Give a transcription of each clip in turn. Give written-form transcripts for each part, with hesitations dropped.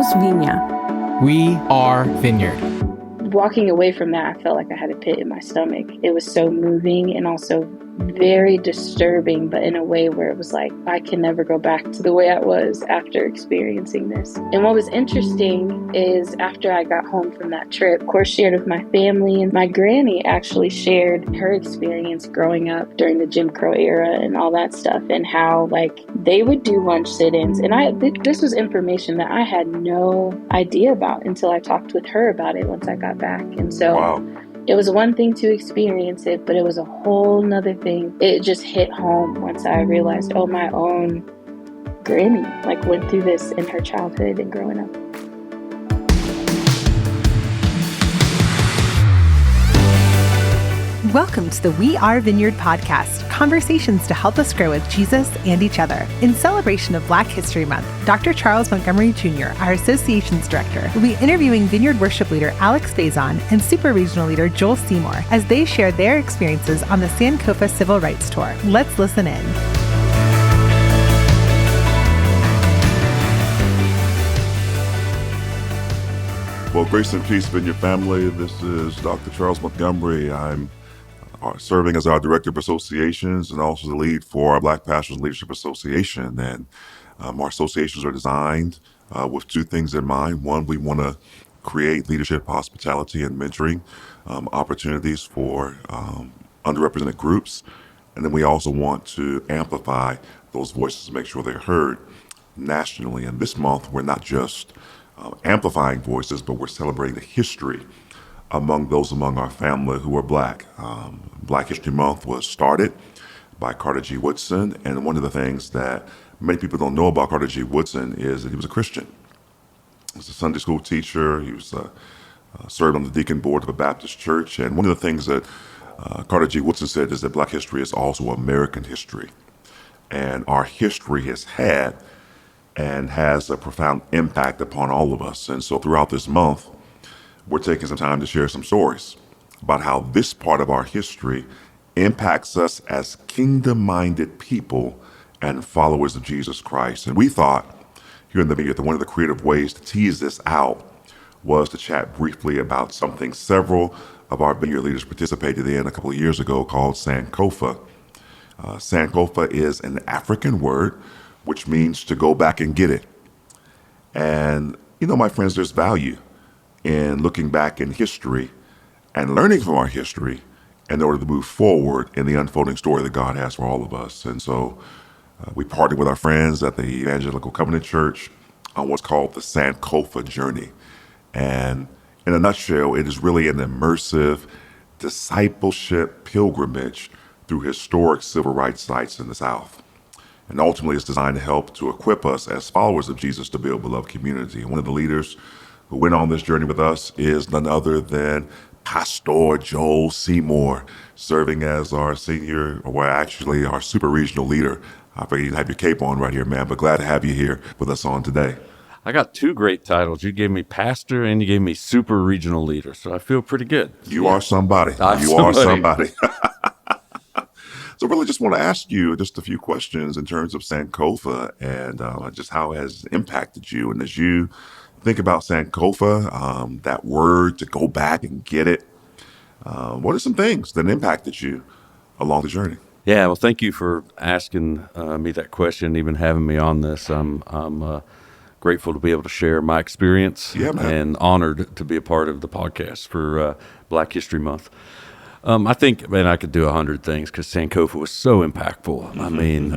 Somos Viña. We are Vineyard. Walking away from that, I felt like I had a pit in my stomach. It was so moving and also very disturbing, but in a way where it was like, I can never go back to the way I was after experiencing this. And what was interesting is after I got home from that trip, of course, shared with my family, and my granny actually shared her experience growing up during the Jim Crow era and all that stuff, and how like they would do lunch sit-ins. And this was information that I had no idea about until I talked with her about it once I got back. And so Wow. It was one thing to experience it, but it was a whole nother thing. It just hit home once I realized, oh, my own granny like went through this in her childhood and growing up. Welcome to the We Are Vineyard podcast, conversations to help us grow with Jesus and each other. In celebration of Black History Month, Dr. Charles Montgomery Jr., our association's director, will be interviewing Vineyard worship leader Alex Faison and super regional leader Joel Seymour as they share their experiences on the Sankofa Civil Rights Tour. Let's listen in. Well, grace and peace be in your family. This is Dr. Charles Montgomery. I'm serving as our Director of Associations and also the lead for our Black Pastors Leadership Association. And our associations are designed with two things in mind. One, we want to create leadership, hospitality, and mentoring opportunities for underrepresented groups. And then we also want to amplify those voices to make sure they're heard nationally. And this month, we're not just amplifying voices, but we're celebrating the history among those among our family who are Black. Black History Month was started by Carter G. Woodson, and one of the things that many people don't know about Carter G. Woodson is that he was a Christian. He was a Sunday school teacher. He was served on the deacon board of a Baptist church, and one of the things that Carter G. Woodson said is that Black history is also American history, and our history has had and has a profound impact upon all of us. And so throughout this month, we're taking some time to share some stories about how this part of our history impacts us as kingdom-minded people and followers of Jesus Christ. And we thought here in the Vineyard that one of the creative ways to tease this out was to chat briefly about something several of our Vineyard leaders participated in a couple of years ago called Sankofa. Sankofa is an African word which means to go back and get it. And, my friends, there's value in looking back in history and learning from our history in order to move forward in the unfolding story that God has for all of us. And so we partnered with our friends at the Evangelical Covenant Church on what's called the Sankofa Journey. And in a nutshell, it is really an immersive discipleship pilgrimage through historic civil rights sites in the South. And ultimately, it's designed to help to equip us as followers of Jesus to build a beloved community. And one of the leaders who went on this journey with us is none other than Pastor Joel Seymour, serving as our senior, or actually our super regional leader. I figured you'd have your cape on right here, man, but glad to have you here with us on today. I got two great titles. You gave me pastor and you gave me super regional leader, so I feel pretty good. You are somebody. You are somebody. So really just want to ask you just a few questions in terms of Sankofa and just how it has impacted you. And as you think about Sankofa, that word to go back and get it, what are some things that impacted you along the journey? Yeah, well, thank you for asking me that question, even having me on this. I'm grateful to be able to share my experience and honored to be a part of the podcast for Black History Month. I think, man, I could do 100 things because Sankofa was so impactful. Mm-hmm. I mean,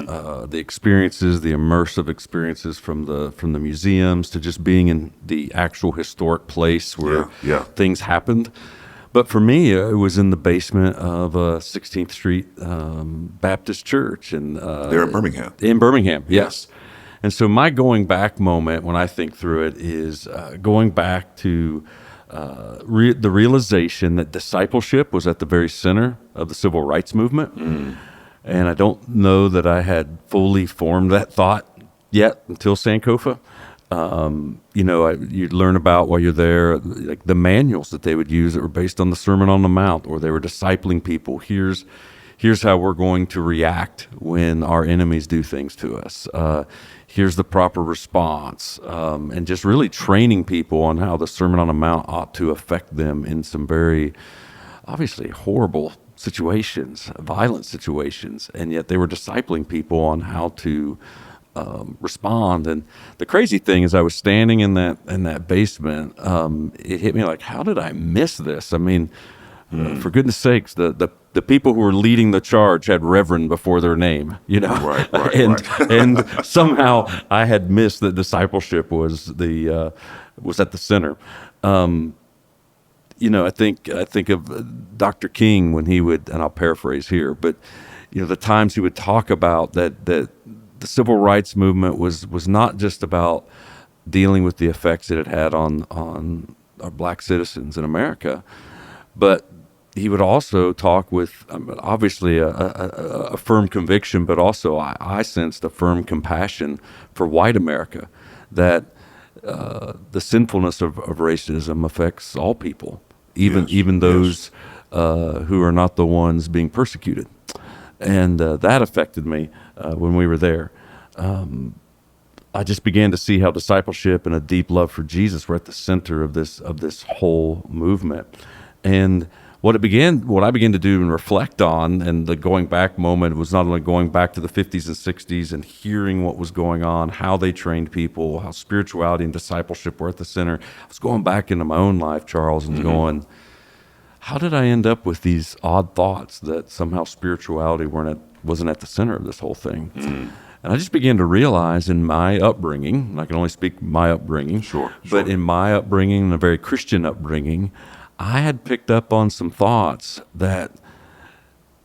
the experiences, the immersive experiences from the museums to just being in the actual historic place where things happened. But for me, it was in the basement of 16th Street Baptist Church. And there in Birmingham. In Birmingham, yes. And so my going back moment when I think through it is going back to the realization that discipleship was at the very center of the civil rights movement. Mm. And I don't know that I had fully formed that thought yet until Sankofa. You learn about while you're there, like the manuals that they would use that were based on the Sermon on the Mount, or they were discipling people. Here's here's how we're going to react when our enemies do things to us. Here's the proper response, and just really training people on how the Sermon on the Mount ought to affect them in some very obviously horrible situations, violent situations, and yet they were discipling people on how to respond. And the crazy thing is, I was standing in that basement. It hit me like, how did I miss this? I mean, for goodness sakes, the people who were leading the charge had Reverend before their name, Right, and somehow I had missed that discipleship was at the center. I think of Dr. King when he would, and I'll paraphrase here, but the times he would talk about that the civil rights movement was not just about dealing with the effects it had had on our black citizens in America, but he would also talk with obviously a firm conviction, but also I sensed a firm compassion for white America, that the sinfulness of racism affects all people, even those who are not the ones being persecuted. And that affected me when we were there. I just began to see how discipleship and a deep love for Jesus were at the center of this whole movement. And what I began to do and reflect on, and the going back moment was not only going back to the 50s and 60s and hearing what was going on, how they trained people, how spirituality and discipleship were at the center. I was going back into my own life, Charles, and going, how did I end up with these odd thoughts that somehow spirituality wasn't at the center of this whole thing? And I just began to realize in my upbringing, and I can only speak my upbringing, but in my upbringing, a very Christian upbringing, I had picked up on some thoughts that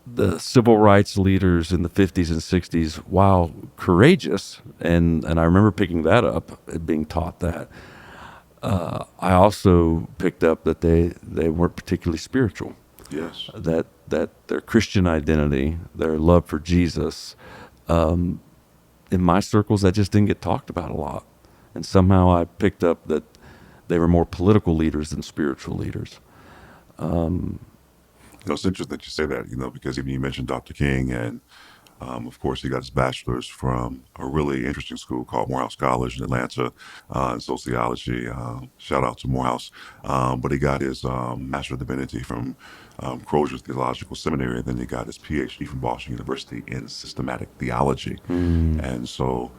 the civil rights leaders in the 50s and 60s, while courageous, and I remember picking that up, being taught that, I also picked up that they weren't particularly spiritual. Yes. That their Christian identity, their love for Jesus, in my circles, that just didn't get talked about a lot. And somehow I picked up that they were more political leaders than spiritual leaders. It's interesting that you say that, because even you mentioned Dr. King, and of course he got his bachelor's from a really interesting school called Morehouse College in Atlanta in sociology. Shout out to Morehouse. But he got his Master of Divinity from Crozer Theological Seminary, and then he got his PhD from Boston University in systematic theology. And so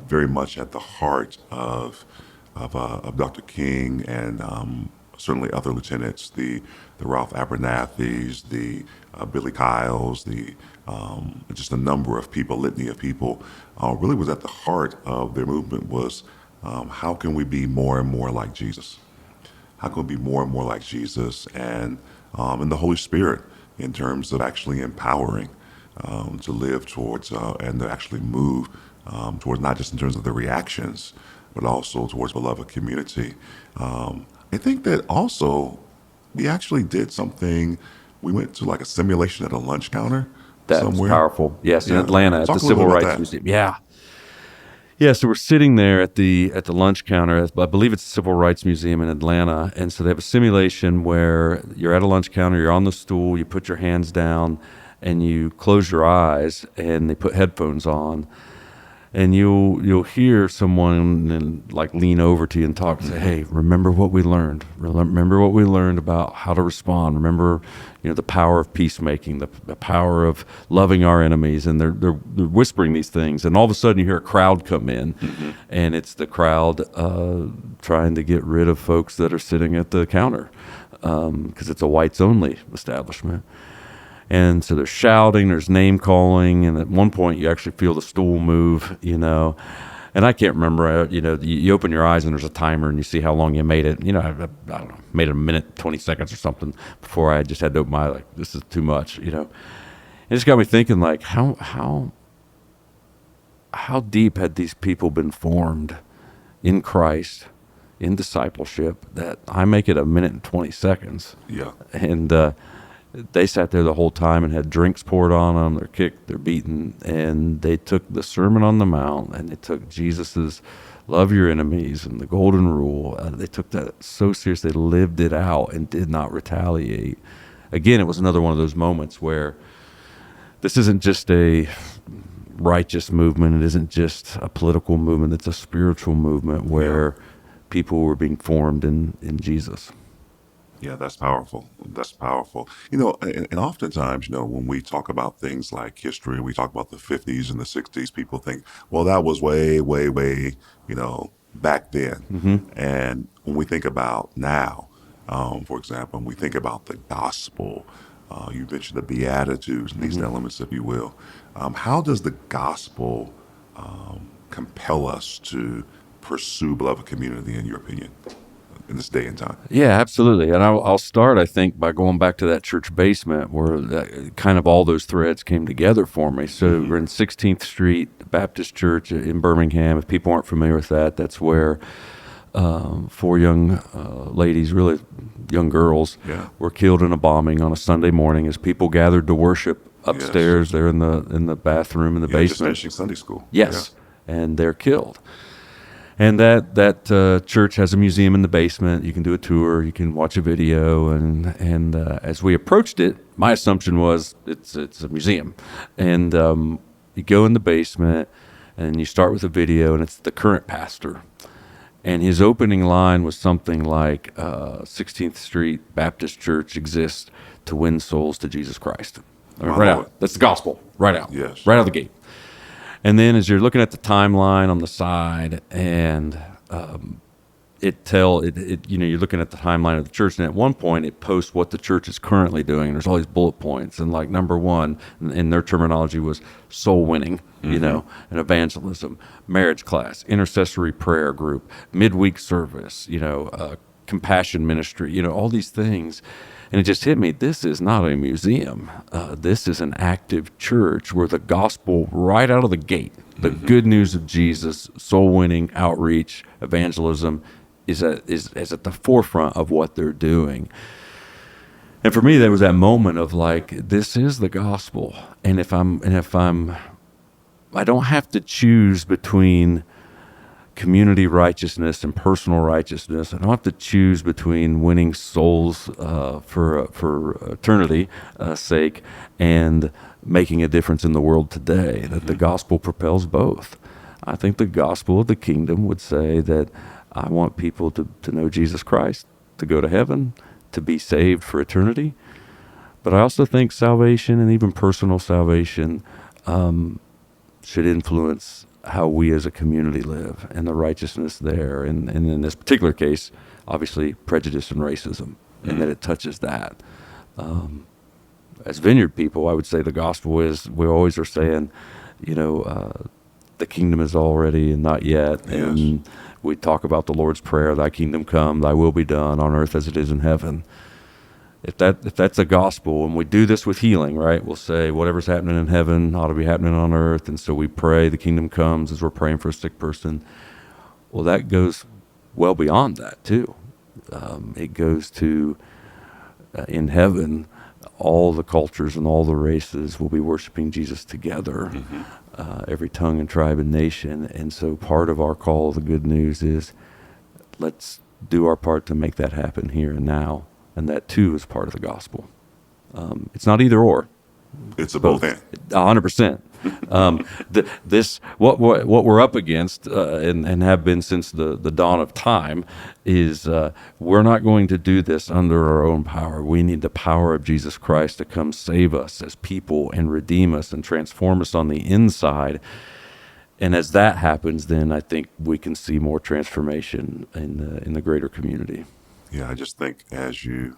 very much at the heart of Dr. King and certainly other lieutenants, the Ralph Abernathy's, the Billy Kyles, just a number of people, litany of people, really was at the heart of their movement was how can we be more and more like Jesus? How can we be more and more like Jesus and the Holy Spirit in terms of actually empowering to live towards and to actually move towards, not just in terms of the reactions, but also towards beloved community. I think that also we actually did something. We went to like a simulation at a lunch counter somewhere. That's powerful. Yes, in Atlanta at the Civil Rights Museum. Yeah. So we're sitting there at the lunch counter. I believe it's the Civil Rights Museum in Atlanta, and so they have a simulation where you're at a lunch counter, you're on the stool, you put your hands down, and you close your eyes, and they put headphones on. And you'll hear someone and like lean over to you and talk and say, "Hey, remember what we learned. Remember what we learned about how to respond. Remember, the power of peacemaking, the power of loving our enemies." And they're whispering these things, and all of a sudden you hear a crowd come in, and it's the crowd trying to get rid of folks that are sitting at the counter because it's a whites only establishment. And so there's shouting, there's name calling, and at one point you actually feel the stool move, And I can't remember, you open your eyes and there's a timer and you see how long you made it. I don't know, made it a minute, 20 seconds or something before I just had to open my eye, like, this is too much, It just got me thinking, like, how deep had these people been formed in Christ, in discipleship, that I make it a minute and 20 seconds. Yeah. And, they sat there the whole time and had drinks poured on them. They're kicked, they're beaten, and they took the Sermon on the Mount and they took Jesus's love your enemies and the golden rule. They took that so seriously, they lived it out and did not retaliate. Again, it was another one of those moments where this isn't just a righteous movement. It isn't just a political movement. It's a spiritual movement where people were being formed in Jesus. Yeah, that's powerful. That's powerful. And oftentimes, when we talk about things like history, we talk about the 50s and the 60s, people think, well, that was way, way, way, back then. Mm-hmm. And when we think about now, for example, when we think about the gospel, you mentioned the Beatitudes and these elements, if you will. How does the gospel compel us to pursue beloved community, in your opinion, in this day and time? Yeah, absolutely. And I'll start, I think, by going back to that church basement where kind of all those threads came together for me. So we're in 16th Street Baptist Church in Birmingham. If people aren't familiar with that, that's where 4 young ladies, really young girls, were killed in a bombing on a Sunday morning as people gathered to worship upstairs. They're in the bathroom in the basement. Just finishing Sunday school. Yes, and they're killed. And that church has a museum in the basement. You can do a tour. You can watch a video. And as we approached it, my assumption was it's a museum. And you go in the basement, and you start with a video, and it's the current pastor. And his opening line was something like, 16th Street Baptist Church exists to win souls to Jesus Christ. I mean, right out. That's the gospel. Right out. Yes. Right out of the gate. And then as you're looking at the timeline on the side, and you're looking at the timeline of the church, and at one point it posts what the church is currently doing. And there's all these bullet points, and like number 1, in their terminology, was soul winning, and evangelism, marriage class, intercessory prayer group, midweek service, compassion ministry, all these things. And it just hit me, this is not a museum. This is an active church where the gospel, right out of the gate, the good news of Jesus, soul winning, outreach, evangelism, is at the forefront of what they're doing. And for me, there was that moment of like, this is the gospel. And I don't have to choose between community righteousness and personal righteousness. I don't have to choose between winning souls for eternity sake and making a difference in the world today. That the gospel propels both. I think the gospel of the kingdom would say that I want people to know Jesus Christ, to go to heaven, to be saved for eternity. But I also think salvation, and even personal salvation, should influence how we as a community live and the righteousness there. And in this particular case, obviously prejudice and racism, and that it touches that. As Vineyard people, I would say the gospel is, we always are saying, the kingdom is already and not yet. Yes. And we talk about the Lord's Prayer, thy kingdom come, thy will be done on earth as it is in heaven. If that's a gospel, and we do this with healing, right? We'll say whatever's happening in heaven ought to be happening on earth, and so we pray the kingdom comes as we're praying for a sick person. Well, that goes well beyond that too. It goes to in heaven, all the cultures and all the races will be worshiping Jesus together, every tongue and tribe and nation. And so part of our call, the good news is, let's do our part to make that happen here and now. And that too is part of the gospel. It's not either or. It's a both and. 100%. What we're up against, and have been since the dawn of time, is we're not going to do this under our own power. We need the power of Jesus Christ to come save us as people and redeem us and transform us on the inside. And as that happens, then I think we can see more transformation in the greater community. Yeah, I just think as we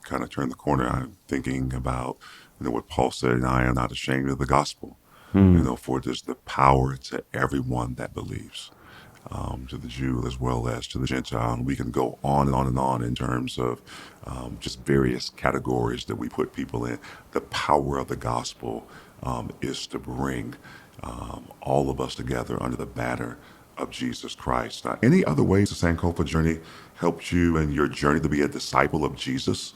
kind of turn the corner, I'm thinking about what Paul said, I am not ashamed of the gospel. For there's the power to everyone that believes, to the Jew as well as to the Gentile. And we can go on and on and on in terms of just various categories that we put people in. The power of the gospel is to bring all of us together under the banner of Jesus Christ. Now, any other ways the Sankofa journey helped you in your journey to be a disciple of Jesus?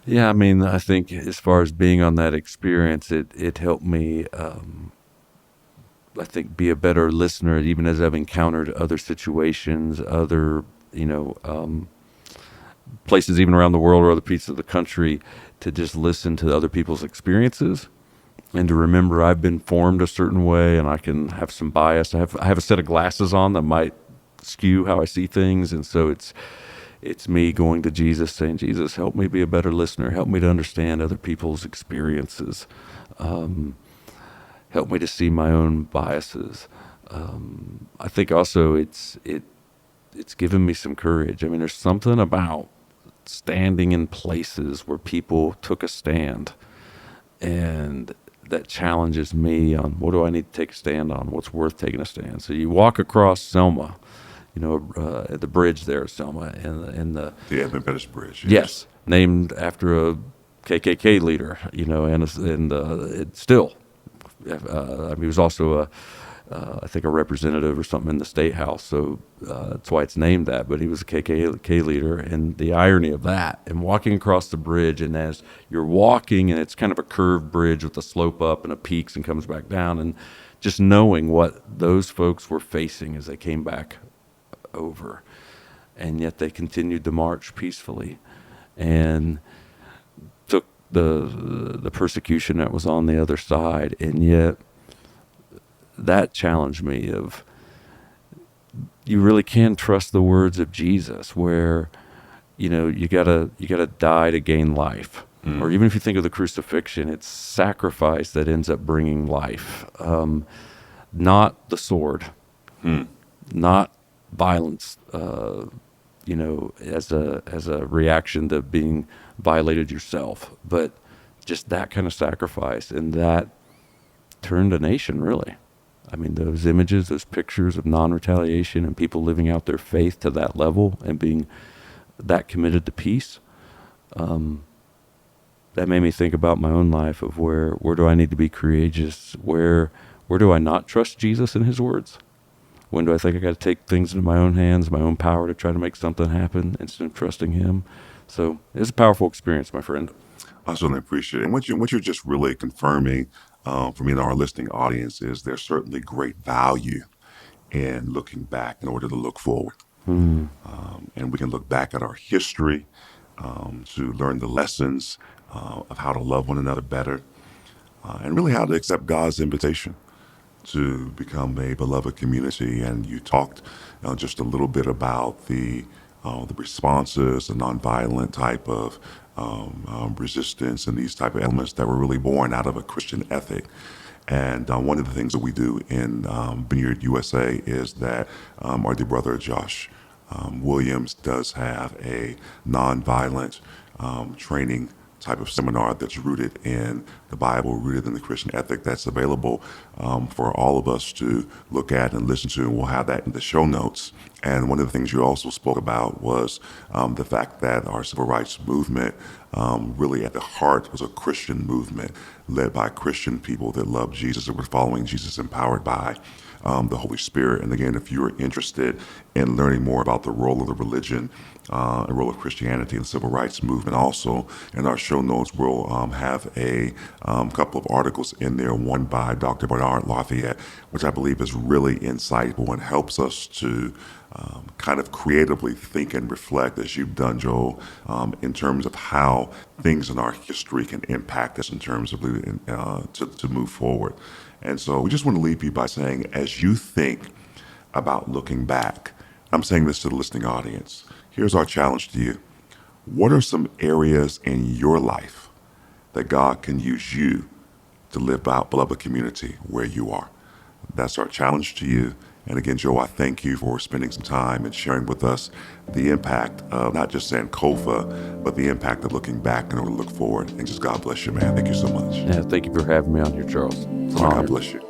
Yeah, I mean, I think as far as being on that experience, it helped me, I think, be a better listener, even as I've encountered other situations, other, places even around the world or other pieces of the country to just listen to other people's experiences and to remember I've been formed a certain way and I can have some bias. I have a set of glasses on that might skew how I see things, and so it's me going to Jesus saying, Jesus, help me be a better listener. Help me to understand other people's experiences. Help me to see my own biases. I think also it's given me some courage. I mean, there's something about standing in places where people took a stand, and that challenges me on what do I need to take a stand on, what's worth taking a stand. So you walk across Selma, at the bridge there at Selma, and the Edmund Pettus Bridge. Yes, named after a KKK leader, and it's still. He was also I think a representative or something in the state house, so that's why it's named that. But he was a KKK leader, and the irony of that, and walking across the bridge, and as you're walking, and it's kind of a curved bridge with a slope up and a peaks and comes back down, and just knowing what those folks were facing as they came back over, and yet they continued to march peacefully, and took the persecution that was on the other side, and yet that challenged me of you really can trust the words of Jesus where you gotta die to gain life. Or even if you think of the crucifixion, it's sacrifice that ends up bringing life, not the sword, not violence, as a reaction to being violated yourself, but just that kind of sacrifice, and that turned a nation, really. I mean, those images, those pictures of non-retaliation and people living out their faith to that level and being that committed to peace, that made me think about my own life of where do I need to be courageous? Where do I not trust Jesus and his words? When do I think I got to take things into my own hands, my own power to try to make something happen instead of trusting him? So it's a powerful experience, my friend. I certainly appreciate it. And what you're just really confirming for me and our listening audience is there's certainly great value in looking back in order to look forward. And we can look back at our history to learn the lessons of how to love one another better and really how to accept God's invitation to become a beloved community. And you talked just a little bit about the responses, the nonviolent type of resistance and these type of elements that were really born out of a Christian ethic. And one of the things that we do in Vineyard USA is that our dear brother Josh Williams does have a nonviolent training type of seminar that's rooted in the Bible, rooted in the Christian ethic, that's available for all of us to look at and listen to, and we'll have that in the show notes. And one of the things you also spoke about was the fact that our civil rights movement really at the heart was a Christian movement led by Christian people that loved Jesus and were following Jesus, empowered by the Holy Spirit. And again, if you're interested in learning more about the role of the religion and role of Christianity in the civil rights movement, also in our show notes, we'll have a couple of articles in there, one by Dr. Bernard Lafayette, which I believe is really insightful and helps us to kind of creatively think and reflect, as you've done, Joel, in terms of how things in our history can impact us in terms of to move forward. And so we just want to leave you by saying, as you think about looking back, I'm saying this to the listening audience, here's our challenge to you. What are some areas in your life that God can use you to live out beloved community where you are? That's our challenge to you. And again, Joe, I thank you for spending some time and sharing with us the impact of not just Sankofa, but the impact of looking back in order to look forward. And just God bless you, man. Thank you so much. Yeah, thank you for having me on here, Charles. God bless you.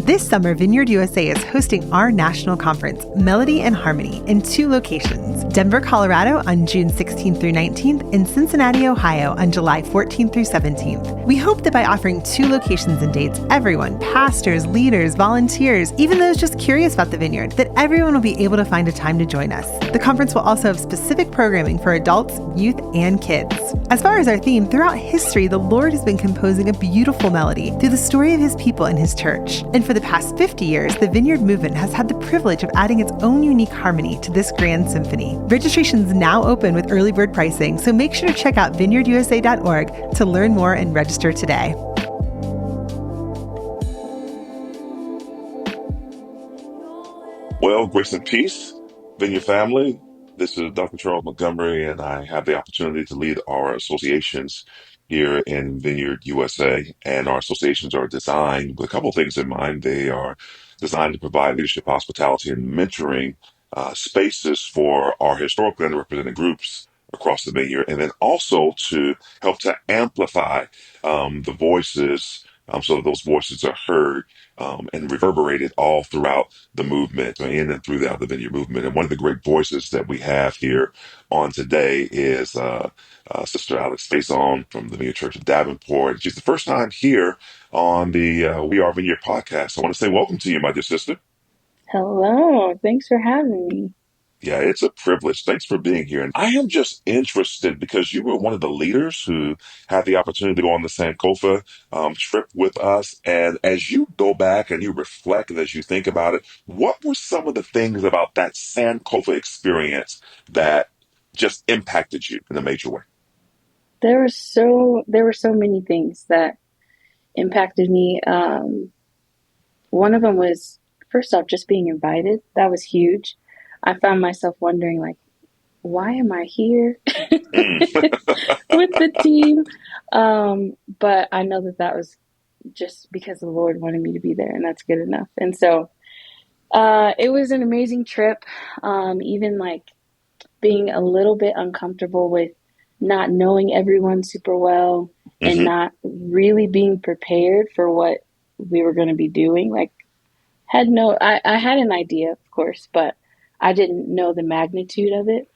This summer, Vineyard USA is hosting our national conference, Melody and Harmony, in 2 locations: Denver, Colorado on June 16th through 19th, and Cincinnati, Ohio on July 14th through 17th. We hope that by offering 2 locations and dates, everyone, pastors, leaders, volunteers, even those just curious about the Vineyard, that everyone will be able to find a time to join us. The conference will also have specific programming for adults, youth, and kids. As far as our theme, throughout history, the Lord has been composing a beautiful melody through the story of his people and his church. And for the past 50 years, the Vineyard movement has had the privilege of adding its own unique harmony to this grand symphony. Registration's now open with early bird pricing, so make sure to check out vineyardusa.org to learn more and register today. Well, grace and peace, Vineyard family. This is Dr. Charles Montgomery, and I have the opportunity to lead our associations here in Vineyard USA. And our associations are designed with a couple of things in mind. They are designed to provide leadership, hospitality, and mentoring spaces for our historically underrepresented groups across the Vineyard, and then also to help to amplify the voices so that those voices are heard and reverberated all throughout the movement, in and throughout the Vineyard movement. And one of the great voices that we have here on today is Sister Alex Faison from the Vineyard Church of Davenport. She's the first time here on the We Are Vineyard podcast. I want to say welcome to you, my dear sister. Hello. Thanks for having me. Yeah, it's a privilege. Thanks for being here. And I am just interested because you were one of the leaders who had the opportunity to go on the Sankofa trip with us. And as you go back and you reflect and as you think about it, what were some of the things about that Sankofa experience that just impacted you in a major way? There were so many things that impacted me. One of them was, first off, just being invited. That was huge. I found myself wondering, like, why am I here with the team? But I know that was just because the Lord wanted me to be there, and that's good enough. And so it was an amazing trip. Even like being a little bit uncomfortable with not knowing everyone super well and not really being prepared for what we were going to be doing. Like, I had an idea, of course, but I didn't know the magnitude of it.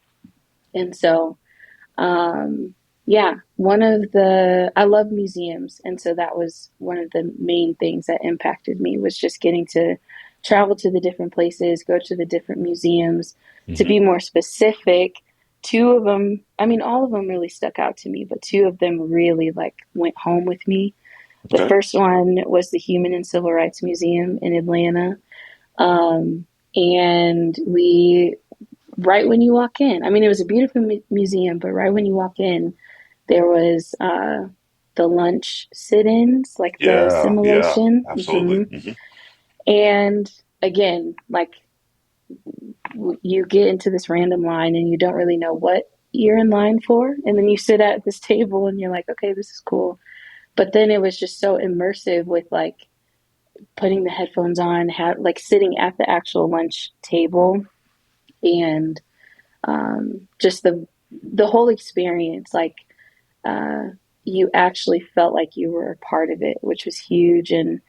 And so, I love museums. And so that was one of the main things that impacted me, was just getting to travel to the different places, go to the different museums. To be more specific, 2 of them, I mean, all of them really stuck out to me, but 2 of them really went home with me. The first one was the Human and Civil Rights Museum in Atlanta. And right when you walk in, I mean, it was a beautiful museum, but right when you walk in, there was the lunch sit-ins, like the simulation. Yeah, absolutely. And again, you get into this random line and you don't really know what you're in line for. And then you sit at this table and you're like, okay, this is cool. But then it was just so immersive with putting the headphones on, sitting at the actual lunch table, and just the whole experience. You actually felt like you were a part of it, which was huge. And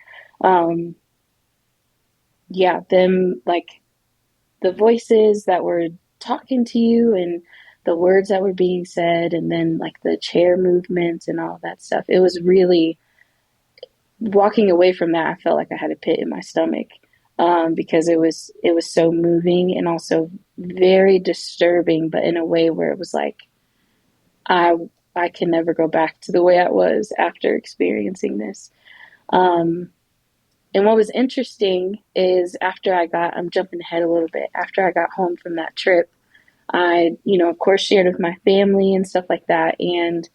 the voices that were talking to you and the words that were being said, and then the chair movements and all that stuff. It was really, walking away from that, I felt like I had a pit in my stomach, because it was so moving and also very disturbing, but in a way where it was like, I can never go back to the way I was after experiencing this. And what was interesting is I'm jumping ahead a little bit. After I got home from that trip, I, of course, shared with my family and stuff like that. And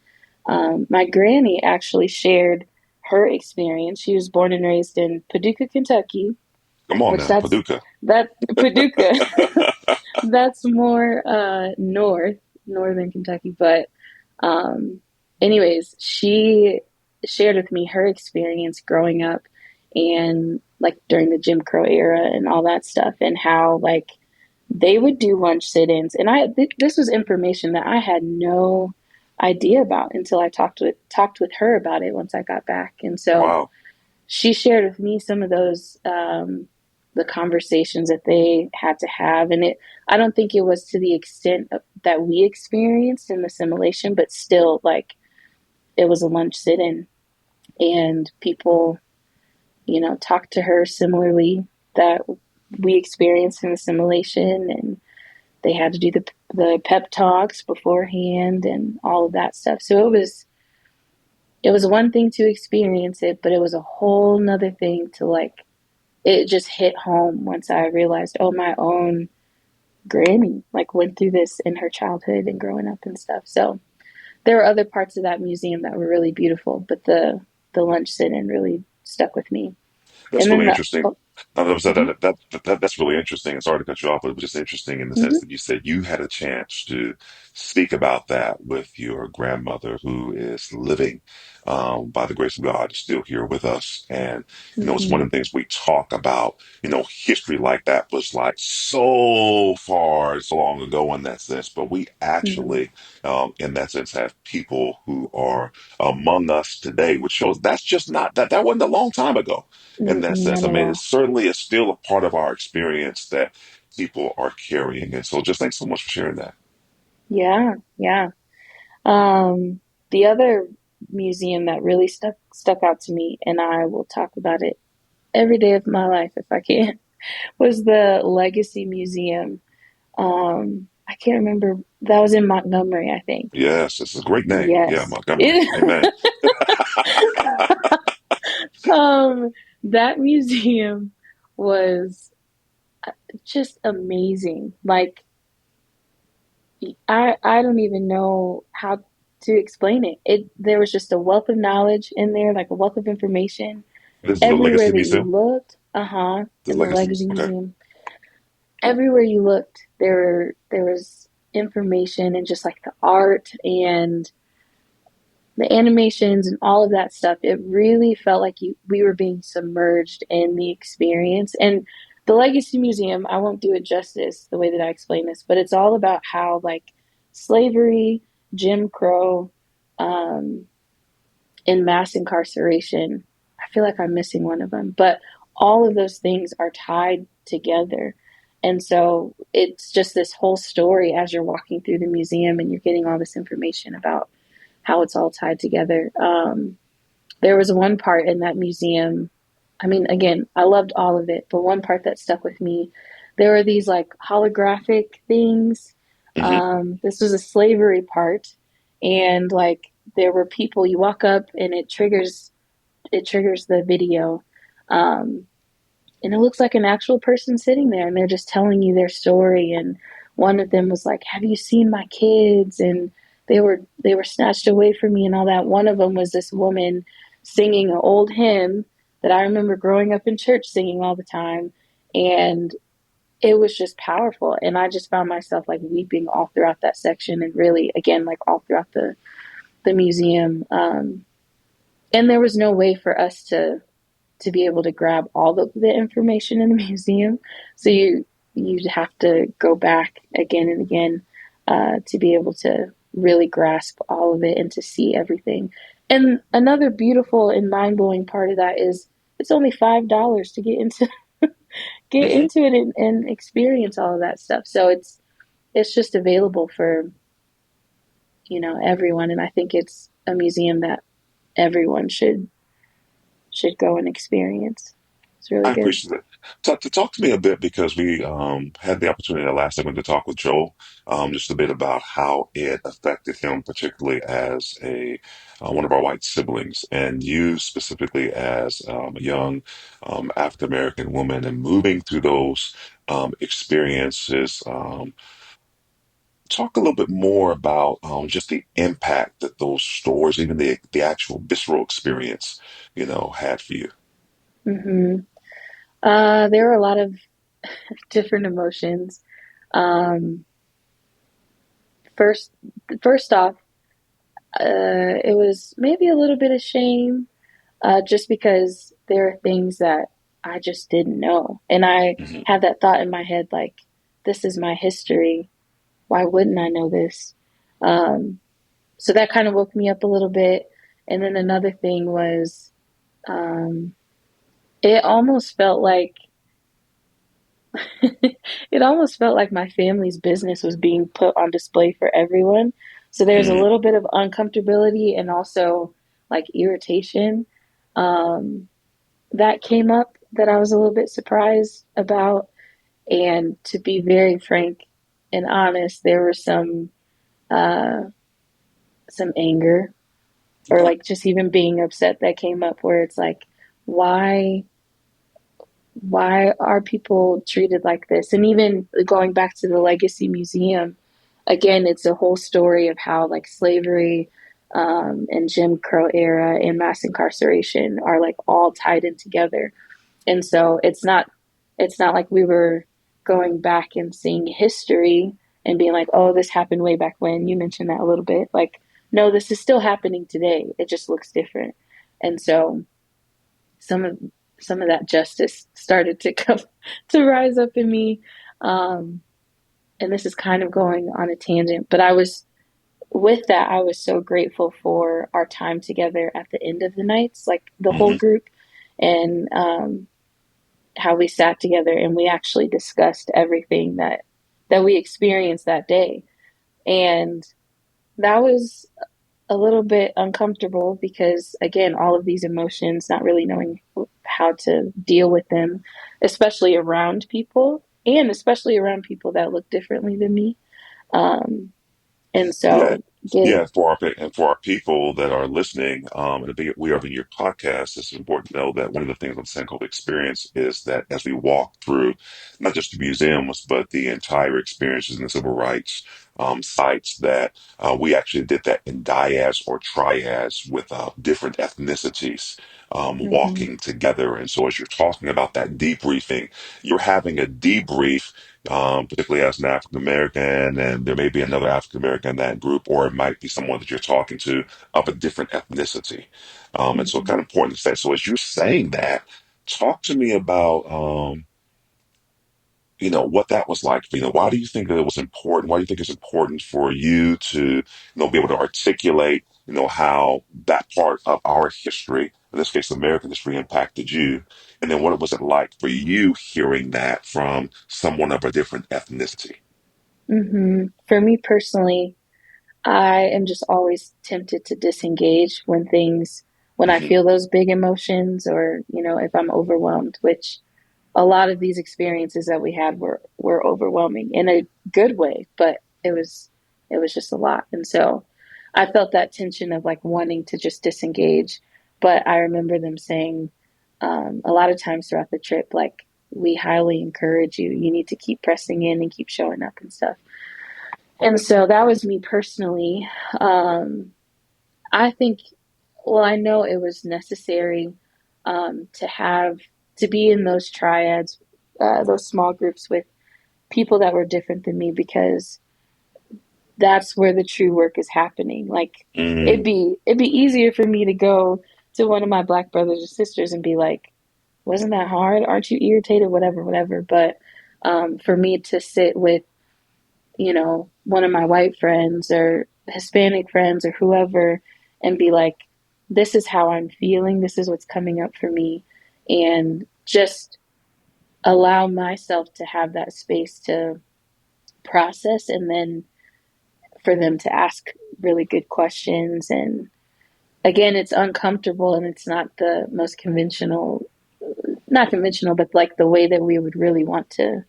my granny actually shared her experience. She was born and raised in Paducah, Kentucky. Come on now, Paducah. Paducah. That's more northern Kentucky. But anyways, she shared with me her experience growing up and during the Jim Crow era and all that stuff, and how they would do lunch sit-ins. And this was information that I had no idea about until I talked with her about it once I got back. And so, wow. she shared with me some of those, the conversations that they had to have. And I don't think it was to the extent that we experienced in the simulation, but still, like, it was a lunch sit-in, and people, talked to her similarly that we experienced in the simulation, and they had to do the pep talks beforehand and all of that stuff. So it was one thing to experience it, but it was a whole nother thing to, like, it just hit home once I realized, oh, my own granny, like, went through this in her childhood and growing up and stuff. So there were other parts of that museum that were really beautiful, but the lunch sit-in really stuck with me. That's And then really the interesting. oh, mhm, That's really interesting. Sorry to cut you off, but it was just interesting in the sense mhm, that you said you had a chance to speak about that with your grandmother, who is living, by the grace of God, still here with us. And it's one mhm, of the things we talk about. History like that was like so far, so long ago in that sense. But we mhm, actually, in that sense, have people who are among us today, which shows that's just not that wasn't a long time ago in that sense. not I at mean, it all. certainly is still a part of our experience that people are carrying. And so just thanks so much for sharing that. Yeah, yeah. Um, the other museum that really stuck out to me, and I will talk about it every day of my life if I can, was the Legacy Museum. I can't remember. That was in Montgomery, I think. Yes, it's a great name. Yeah, Yes. Montgomery. Amen. Um, that museum was just amazing. Like, I don't even know how to explain it. There was just a wealth of knowledge in there, like a wealth of information This is the everywhere Legacy that you Museum. looked. The In the Legacy Legacy Museum. Okay. Museum, everywhere you looked, there was information, and just like the art and the animations and all of that stuff. It really felt like we were being submerged in the experience. And the Legacy Museum, I won't do it justice the way that I explain this, but it's all about how, like, slavery, Jim Crow, um, and mass incarceration. I feel like I'm missing one of them, but all of those things are tied together. And so it's just this whole story as you're walking through the museum and you're getting all this information about how it's all tied together. There was one part in that museum. I mean, again, I loved all of it, but one part that stuck with me, there were these, like, holographic things. Hmm. This was a slavery part, and, like, there were people. You walk up, and it triggers the video, um, and it looks like an actual person sitting there, and they're just telling you their story. And one of them was like, have you seen my kids? And they were snatched away from me and all that. One of them was this woman singing an old hymn that I remember growing up in church singing all the time, and it was just powerful. And I just found myself, like, weeping all throughout that section, and really, again, like, all throughout the museum. And there was no way for us to be able to grab all the information in the museum. So you'd have to go back again and again, to be able to really grasp all of it and to see everything. And another beautiful and mind blowing part of that is it's only $5 to get into get Hmm. into it and experience all of that stuff. So it's just available for everyone, and I think it's a museum that everyone should go and experience. It's really I good. appreciate it. Talk to me a bit because we had the opportunity last segment to talk with Joel, just a bit about how it affected him, particularly as a one of our white siblings, and you specifically as a young African American woman, and moving through those experiences. Talk a little bit more about just the impact that those stores, even the actual visceral experience, had for you. hmm there were a lot of different emotions. Um, first, first off, it was maybe a little bit of shame, just because there are things that I just didn't know, and I Hmm. had that thought in my head, like, this is my history. Why wouldn't I know this? Um, so that kind of woke me up a little bit. And then another thing was, um, It almost felt like it almost felt like my family's business was being put on display for everyone. So there's a Mm, little bit of uncomfortability and also like irritation um, that came up that I was a little bit surprised about. And to be very frank and honest, there was uh, some anger or okay. like just even being upset that came up where it's like, why why are people treated like this? And even going back to the Legacy Museum, again, it's a whole story of how like slavery and Jim Crow era and mass incarceration are like all tied in together. And so it's not like we were going back and seeing history and being like, oh, this happened way back when. You mentioned that a little bit. Like, no, this is still happening today. It just looks different. And so some of some of that justice started to come to rise up in me. Um, and this is kind of going on a tangent, but I was with that. I was so grateful for our time together at the end of the nights, like the whole Hmm. group, and how we sat together and we actually discussed everything that we experienced that day. And that was a little bit uncomfortable because again, all of these emotions, not really knowing how to deal with them, especially around people and especially around people that look differently than me. Um, and Yeah, so get yeah. And for our people that are listening, and we are in your podcast. It's important to know that one of the things on Senko Experience is that as we walk through not just the museums but the entire experiences in the civil rights sites, that we actually did that in dyads or triads with different ethnicities mhm, walking together. And so, as you're talking about that debriefing, you're having a debrief, particularly as an African American, and there may be another African American in that group, or it might be someone that you're talking to of a different ethnicity. And so, mhm, kind of important to say. So, as you're saying that, talk to me about, what that was like. Why do you think that it was important? Why do you think it's important for you to, be able to articulate, how that part of our history, in this case, American history, impacted you? And then what was it like for you hearing that from someone of a different ethnicity? mhm. For me personally, I am just always tempted to disengage when I Hmm. feel those big emotions or, if I'm overwhelmed, which a lot of these experiences that we had were overwhelming in a good way, but it was just a lot. And so I felt that tension of like wanting to just disengage. But I remember them saying a lot of times throughout the trip, like, we highly encourage you. You need to keep pressing in and keep showing up and stuff. And so that was me personally. Um, I think, well, I know it was necessary to have to be in those triads, those small groups with people that were different than me, because that's where the true work is happening. Like, it'd Mm, be it'd be easier for me to go to one of my black brothers or sisters and be like, "Wasn't that hard? Aren't you irritated? Whatever, whatever." But for me to sit with one of my white friends or Hispanic friends or whoever and be like, this is how I'm feeling. This is what's coming up for me. And just allow myself to have that space to process and then for them to ask really good questions. And again, it's uncomfortable and it's not the most conventional, not conventional, but like the way that we would really want to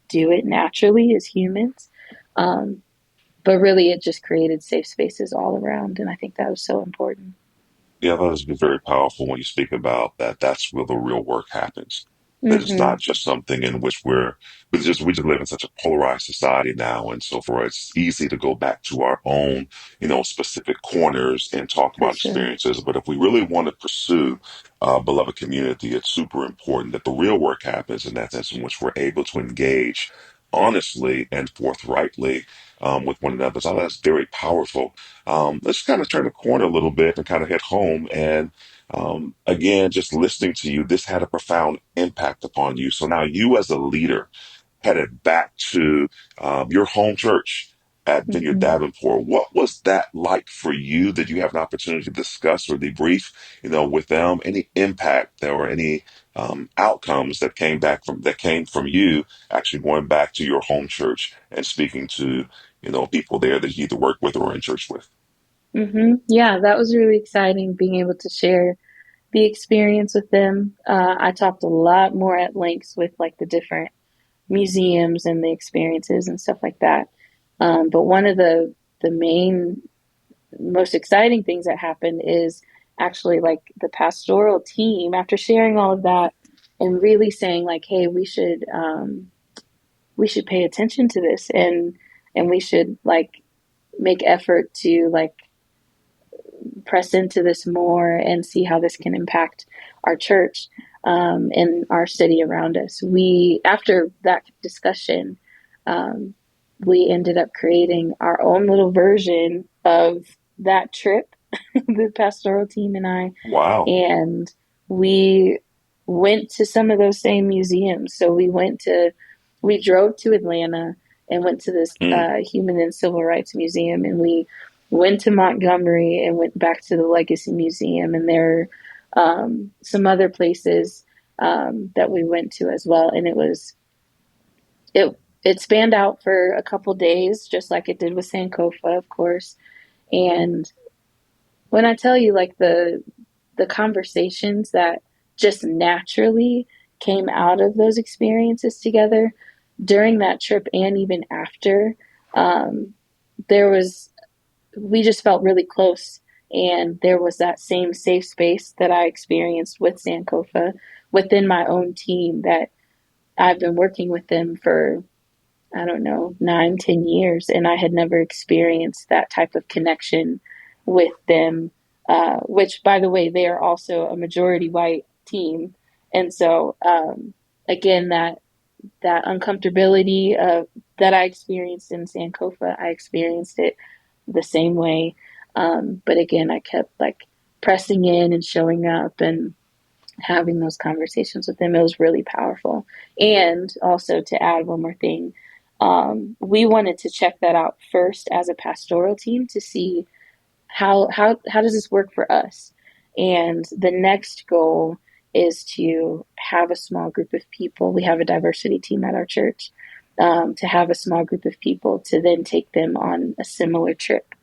do it naturally as humans. Um, but really it just created safe spaces all around, and I think that was so important. yeah, that has been very powerful when you speak about that. That's where the real work happens. That it's Mm-hmm. not just something in which we just live in such a polarized society now, and so for it's easy to go back to our own, specific corners and talk For about sure. experiences. But if we really want to pursue beloved community, it's super important that the real work happens in that sense in which we're able to engage honestly and forthrightly with one another. So that's very powerful. Let's kind of turn the corner a little bit and kind of head home. And again, just listening to you, this had a profound impact upon you. So now you, as a leader, headed back to your home church. at Vineyard Davenport. What was that like for you? Did you have an opportunity to discuss or debrief, with them? Any impact or any outcomes that came from you actually going back to your home church and speaking to, people there that you either work with or in church with? Yeah, that was really exciting being able to share the experience with them. I talked a lot more at length with like the different museums and the experiences and stuff like that. But one of the main, most exciting things that happened is actually like the pastoral team, after sharing all of that and really saying like, hey, we should pay attention to this, and we should like make effort to like press into this more and see how this can impact our church and our city around us. After that discussion, we ended up creating our own little version of that trip, the pastoral team and I. Wow. And we went to some of those same museums. So we drove to Atlanta and went to this Human and Civil Rights Museum, and we went to Montgomery and went back to the Legacy Museum, and there are some other places that we went to as well. And it spanned out for a couple days, just like it did with Sankofa, of course. And when I tell you, like the conversations that just naturally came out of those experiences together during that trip and even after, we just felt really close. And there was that same safe space that I experienced with Sankofa within my own team, that I've been working with them for, I don't know, 9-10 years. And I had never experienced that type of connection with them, which, by the way, they are also a majority white team. And so, again, that uncomfortability that I experienced in Sankofa, I experienced it the same way. But again, I kept like pressing in and showing up and having those conversations with them. It was really powerful. And also, to add one more thing, we wanted to check that out first as a pastoral team to see how does this work for us. And the next goal is to have a small group of people. We have a diversity team at our church, to have a small group of people to then take them on a similar trip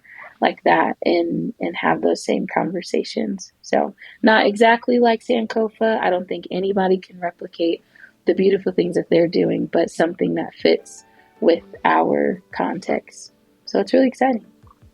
like that and have those same conversations. So not exactly like Sankofa. I don't think anybody can replicate the beautiful things that they're doing, but something that fits with our context. So it's really exciting.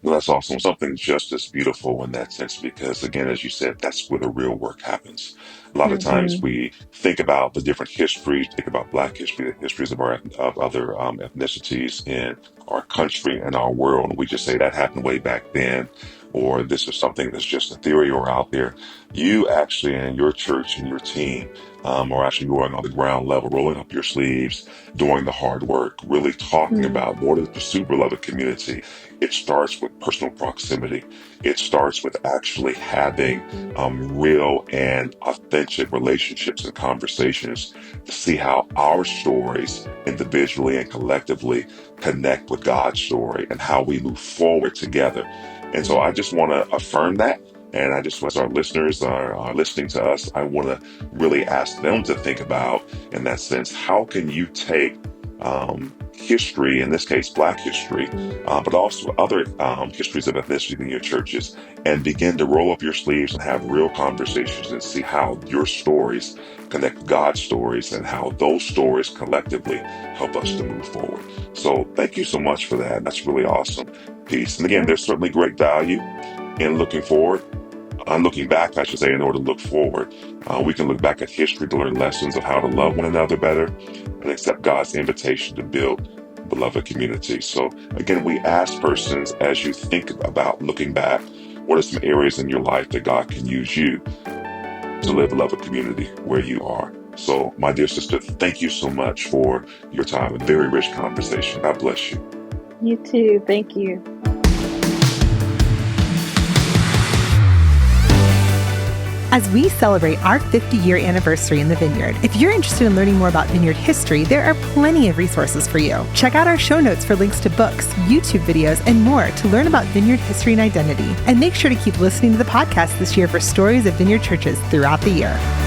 Well, that's awesome. Something just as beautiful in that sense, because again, as you said, that's where the real work happens. A lot of times we think about the different histories, think about Black history, the histories of other ethnicities in our country and our world. And we just say that happened way back then, or this is something that's just a theory or out there. You actually, and your church and your team, are actually going on the ground level, rolling up your sleeves, doing the hard work, really talking about more than the super beloved community. It starts with personal proximity. It starts with actually having real and authentic relationships and conversations to see how our stories individually and collectively connect with God's story and how we move forward together. And so I just want to affirm that. And I just, as our listeners are listening to us, I want to really ask them to think about, in that sense, how can you take history, in this case, Black history, but also other histories of ethnicity in your churches, and begin to roll up your sleeves and have real conversations and see how your stories connect with God's stories and how those stories collectively help us to move forward. So thank you so much for that. That's really awesome. Peace. And again, there's certainly great value in looking forward. Looking back, I should say, in order to look forward. We can look back at history to learn lessons of how to love one another better and accept God's invitation to build beloved community. So again, we ask persons, as you think about looking back, what are some areas in your life that God can use you to live a beloved community where you are? So my dear sister, thank you so much for your time. A very rich conversation. God bless you. You too. Thank you. as we celebrate our 50-year anniversary in the Vineyard. If you're interested in learning more about Vineyard history, there are plenty of resources for you. Check out our show notes for links to books, YouTube videos, and more to learn about Vineyard history and identity. And make sure to keep listening to the podcast this year for stories of Vineyard churches throughout the year.